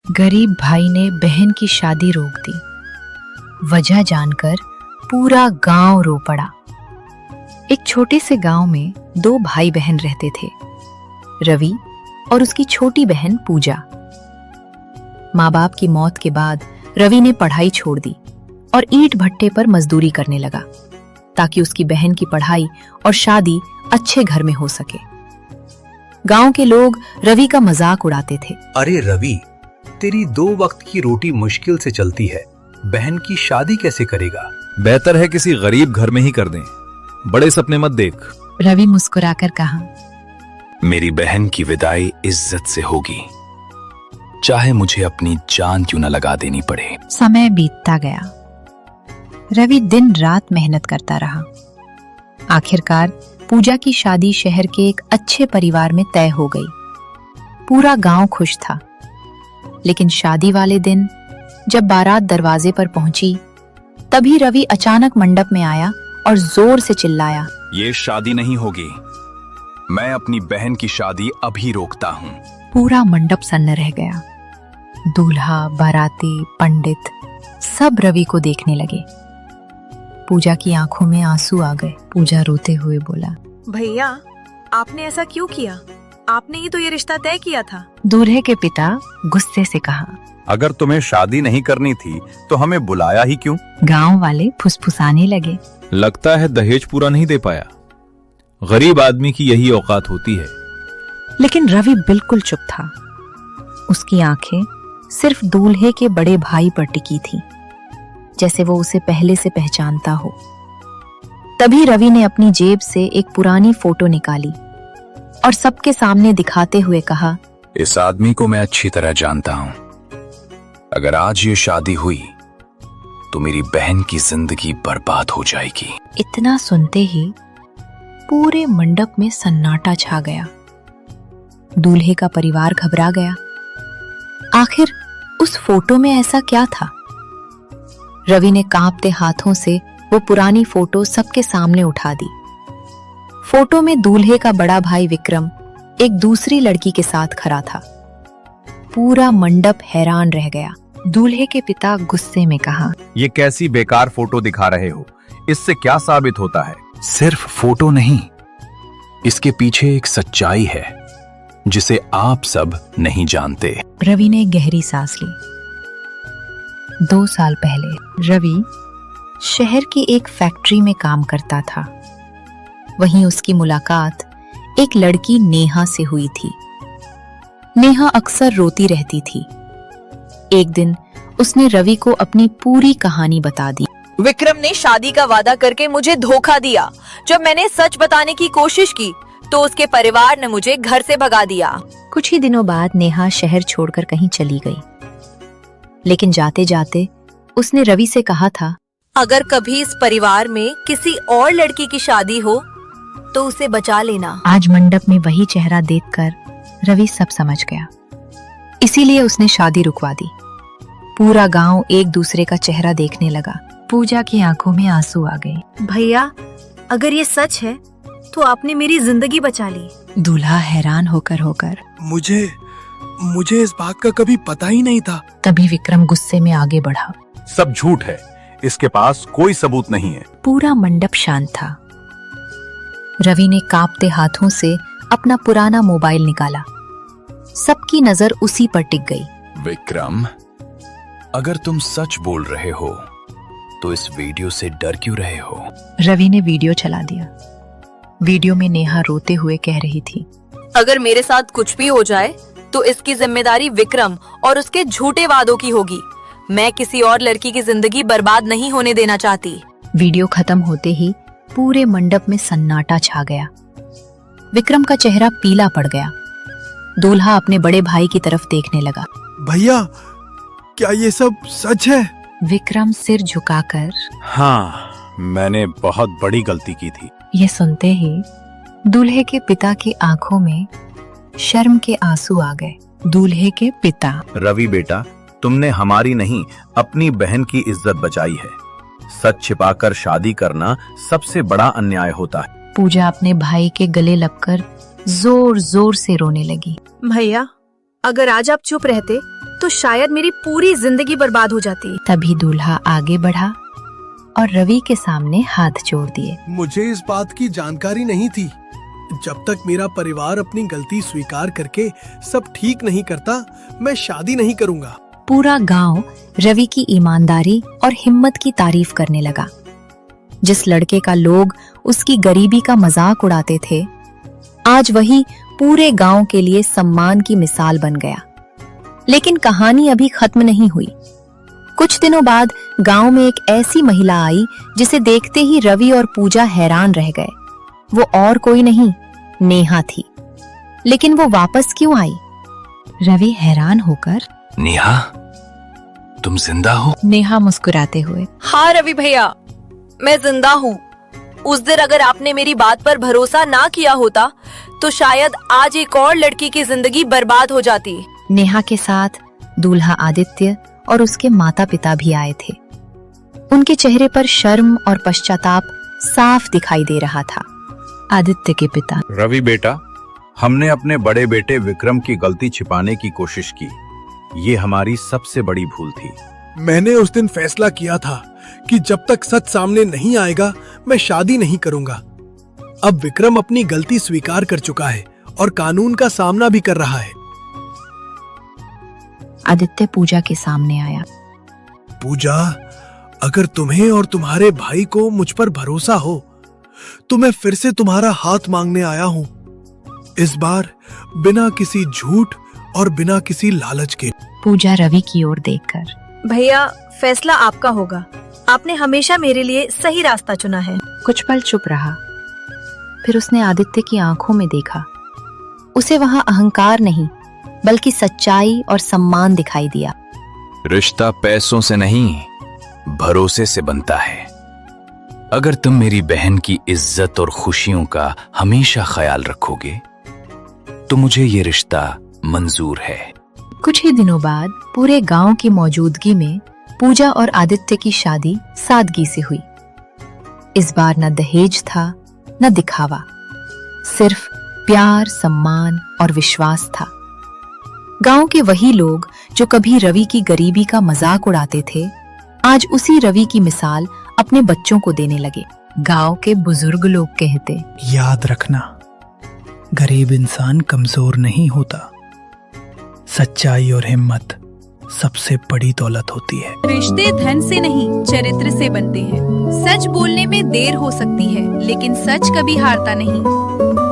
गरीब भाई ने बहन की शादी रोक दी। वजह जानकर पूरा गांव रो पड़ा। एक छोटे से गांव में दो भाई बहन रहते थे, रवि और उसकी छोटी बहन पूजा। माँ बाप की मौत के बाद रवि ने पढ़ाई छोड़ दी और ईंट भट्टे पर मजदूरी करने लगा ताकि उसकी बहन की पढ़ाई और शादी अच्छे घर में हो सके। गांव के लोग रवि का मजाक उड़ाते थे। अरे रवि, तेरी 2 वक्त की रोटी मुश्किल से चलती है, बहन की शादी कैसे करेगा? बेहतर है किसी गरीब घर में ही कर दें, बड़े सपने मत देख। रवि मुस्कुराकर कहा, मेरी बहन की विदाई इज्जत से होगी, चाहे मुझे अपनी जान क्यों न लगा देनी पड़े। समय बीतता गया। रवि दिन रात मेहनत करता रहा। आखिरकार पूजा की शादी शहर के एक अच्छे परिवार में तय हो गई। पूरा गांव खुश था। लेकिन शादी वाले दिन जब बारात दरवाजे पर पहुंची, तभी रवि अचानक मंडप में आया और जोर से चिल्लाया, ये शादी नहीं होगी, मैं अपनी बहन की शादी अभी रोकता हूँ। पूरा मंडप सन्न रह गया। दूल्हा, बाराती, पंडित सब रवि को देखने लगे। पूजा की आंखों में आंसू आ गए। पूजा रोते हुए बोला, भैया, आपने ऐसा क्यों किया? आपने ही तो ये रिश्ता तय किया था। दूल्हे के पिता गुस्से से कहा, अगर तुम्हें शादी नहीं करनी थी तो हमें बुलाया ही क्यों? गांव वाले फुसफुसाने लगे, लगता है दहेज पूरा नहीं दे पाया। गरीब आदमी की यही औकात होती है। लेकिन रवि बिल्कुल चुप था। उसकी आंखें सिर्फ दूल्हे के बड़े भाई पर टिकी थी, जैसे वो उसे पहले से पहचानता हो। तभी रवि ने अपनी जेब से एक पुरानी फोटो निकाली और सबके सामने दिखाते हुए कहा, इस आदमी को मैं अच्छी तरह जानता हूँ। अगर आज ये शादी हुई तो मेरी बहन की जिंदगी बर्बाद हो जाएगी। इतना सुनते ही पूरे मंडप में सन्नाटा छा गया। दूल्हे का परिवार घबरा गया। आखिर उस फोटो में ऐसा क्या था? रवि ने कांपते हाथों से वो पुरानी फोटो सबके सामने उठा दी। फोटो में दूल्हे का बड़ा भाई विक्रम एक दूसरी लड़की के साथ खड़ा था। पूरा मंडप हैरान रह गया। दूल्हे के पिता गुस्से में कहा, ये कैसी बेकार फोटो दिखा रहे हो? इससे क्या साबित होता है? सिर्फ फोटो नहीं, इसके पीछे एक सच्चाई है जिसे आप सब नहीं जानते। रवि ने गहरी सांस ली। 2 साल पहले रवि शहर की एक फैक्ट्री में काम करता था। वहीं उसकी मुलाकात एक लड़की नेहा से हुई थी। नेहा अक्सर रोती रहती थी। एक दिन उसने रवि को अपनी पूरी कहानी बता दी। विक्रम ने शादी का वादा करके मुझे धोखा दिया। जब मैंने सच बताने की कोशिश की तो उसके परिवार ने मुझे घर से भगा दिया। कुछ ही दिनों बाद नेहा शहर छोड़कर कहीं चली गई। लेकिन जाते जाते उसने रवि से कहा था, अगर कभी इस परिवार में किसी और लड़की की शादी हो तो उसे बचा लेना। आज मंडप में वही चेहरा देखकर रवि सब समझ गया। इसीलिए उसने शादी रुकवा दी। पूरा गांव एक दूसरे का चेहरा देखने लगा। पूजा की आंखों में आंसू आ गए। भैया, अगर ये सच है तो आपने मेरी जिंदगी बचा ली। दूल्हा हैरान होकर मुझे इस बात का कभी पता ही नहीं था। तभी विक्रम गुस्से में आगे बढ़ा। सब झूठ है, इसके पास कोई सबूत नहीं है। पूरा मंडप शांत था। रवि ने कांपते हाथों से अपना पुराना मोबाइल निकाला। सबकी नजर उसी पर टिक गई। विक्रम, अगर तुम सच बोल रहे हो तो इस वीडियो से डर क्यों रहे हो? रवि ने वीडियो चला दिया। वीडियो में नेहा रोते हुए कह रही थी, अगर मेरे साथ कुछ भी हो जाए तो इसकी जिम्मेदारी विक्रम और उसके झूठे वादों की होगी। मैं किसी और लड़की की जिंदगी बर्बाद नहीं होने देना चाहती। वीडियो खत्म होते ही पूरे मंडप में सन्नाटा छा गया। विक्रम का चेहरा पीला पड़ गया। दूल्हा अपने बड़े भाई की तरफ देखने लगा। भैया, क्या ये सब सच है? विक्रम सिर झुकाकर, हाँ, मैंने बहुत बड़ी गलती की थी। ये सुनते ही दूल्हे के पिता की आंखों में शर्म के आंसू आ गए। दूल्हे के पिता, रवि बेटा, तुमने हमारी नहीं अपनी बहन की इज्जत बचाई है। सच छिपाकर शादी करना सबसे बड़ा अन्याय होता है। पूजा अपने भाई के गले लगकर जोर जोर से रोने लगी। भैया, अगर आज आप चुप रहते तो शायद मेरी पूरी जिंदगी बर्बाद हो जाती। तभी दूल्हा आगे बढ़ा और रवि के सामने हाथ जोड़ दिए। मुझे इस बात की जानकारी नहीं थी। जब तक मेरा परिवार अपनी गलती स्वीकार करके सब ठीक नहीं करता, मैं शादी नहीं करूंगा। पूरा गांव रवि की ईमानदारी और हिम्मत की तारीफ करने लगा। जिस लड़के का लोग उसकी गरीबी का मजाक उड़ाते थे, आज वही पूरे गांव के लिए सम्मान की मिसाल बन गया। लेकिन कहानी अभी खत्म नहीं हुई। कुछ दिनों बाद गांव में एक ऐसी महिला आई जिसे देखते ही रवि और पूजा हैरान रह गए। वो और कोई नहीं, नेहा थी। लेकिन वो वापस क्यों आई? रवि हैरान होकर, नेहा, तुम जिंदा हो? नेहा मुस्कुराते हुए, हाँ रवि भैया, मैं जिंदा हूँ। उस दिन अगर आपने मेरी बात पर भरोसा ना किया होता तो शायद आज एक और लड़की की जिंदगी बर्बाद हो जाती। नेहा के साथ दूल्हा आदित्य और उसके माता पिता भी आए थे। उनके चेहरे पर शर्म और पश्चाताप साफ दिखाई दे रहा था। आदित्य के पिता, रवि बेटा, हमने अपने बड़े बेटे विक्रम की गलती छिपाने की कोशिश की। ये हमारी सबसे बड़ी भूल थी। मैंने उस दिन फैसला किया था कि जब तक सच सामने नहीं आएगा, मैं शादी नहीं करूंगा। अब विक्रम अपनी गलती स्वीकार कर चुका है और कानून का सामना भी कर रहा है। आदित्य पूजा के सामने आया। पूजा, अगर तुम्हें और तुम्हारे भाई को मुझ पर भरोसा हो तो मैं फिर से तुम्हारा हाथ मांगने आया हूं। इस बार बिना किसी झूठ और बिना किसी लालच के। पूजा रवि की ओर देखकर, भैया, फैसला आपका होगा। आपने हमेशा मेरे लिए सही रास्ता चुना है। कुछ पल चुप रहा। फिर उसने आदित्य की आंखों में देखा। उसे वहां अहंकार नहीं बल्कि सच्चाई और सम्मान दिखाई दिया। रिश्ता पैसों से नहीं, भरोसे से बनता है। अगर तुम मेरी बहन की इज्जत और खुशियों का हमेशा ख्याल रखोगे तो मुझे ये रिश्ता मंजूर है। कुछ ही दिनों बाद पूरे गांव की मौजूदगी में पूजा और आदित्य की शादी सादगी से हुई। इस बार न दहेज था न दिखावा, सिर्फ प्यार, सम्मान और विश्वास था। गांव के वही लोग जो कभी रवि की गरीबी का मजाक उड़ाते थे, आज उसी रवि की मिसाल अपने बच्चों को देने लगे। गांव के बुजुर्ग लोग कहते, याद रखना, गरीब इंसान कमजोर नहीं होता। सच्चाई और हिम्मत सबसे बड़ी दौलत होती है। रिश्ते धन से नहीं, चरित्र से बनते हैं। सच बोलने में देर हो सकती है, लेकिन सच कभी हारता नहीं।